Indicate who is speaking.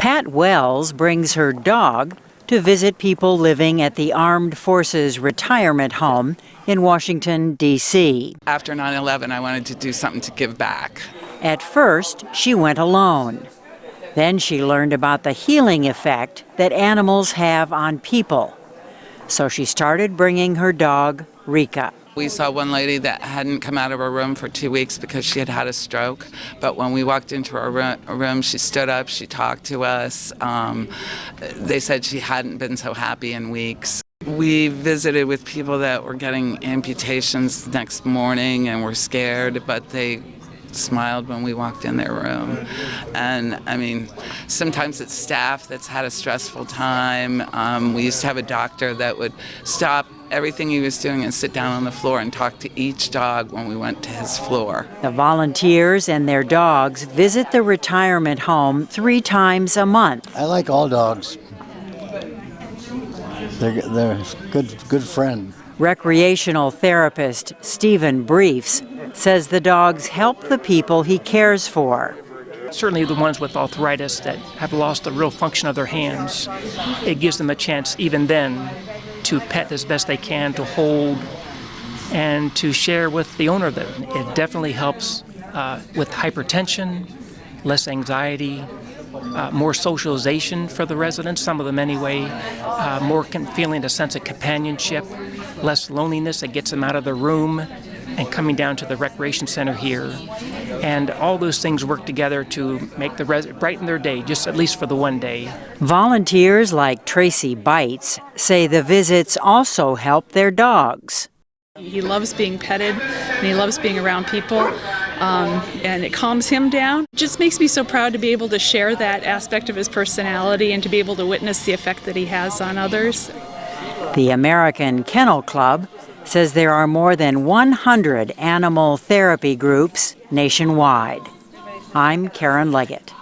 Speaker 1: Pat Wells brings her dog to visit people living at the Armed Forces Retirement Home in Washington, D.C.
Speaker 2: After 9/11, I wanted to do something to give back.
Speaker 1: At first, she went alone. Then she learned about the healing effect that animals have on people. So she started bringing her dog, Rika.
Speaker 2: We saw one lady that hadn't come out of her room for 2 weeks because she had had a stroke. But when we walked into her room, she stood up, she talked to us. They said she hadn't been so happy in weeks. We visited with people that were getting amputations the next morning and were scared, but they smiled when we walked in their room. And I mean, sometimes it's staff that's had a stressful time. We used to have a doctor that would stop everything he was doing and sit down on the floor and talk to each dog when we went to his floor.
Speaker 1: The volunteers and their dogs visit the retirement home 3 times a month.
Speaker 3: I like all dogs. They're good friend.
Speaker 1: Recreational therapist Stephen Briefs says the dogs help the people he cares for.
Speaker 4: Certainly the ones with arthritis that have lost the real function of their hands, it gives them a chance even then to pet as best they can, to hold, and to share with the owner of them. It definitely helps with hypertension, less anxiety, more socialization for the residents, some of them anyway, more feeling a sense of companionship, less loneliness. It gets them out of the room and coming down to the recreation center here. And all those things work together to make brighten their day, just at least for the one day.
Speaker 1: Volunteers like Tracy Bites say the visits also help their dogs.
Speaker 5: He loves being petted and he loves being around people, and it calms him down. It just makes me so proud to be able to share that aspect of his personality and to be able to witness the effect that he has on others.
Speaker 1: The American Kennel Club says there are more than 100 animal therapy groups nationwide. I'm Karen Leggett.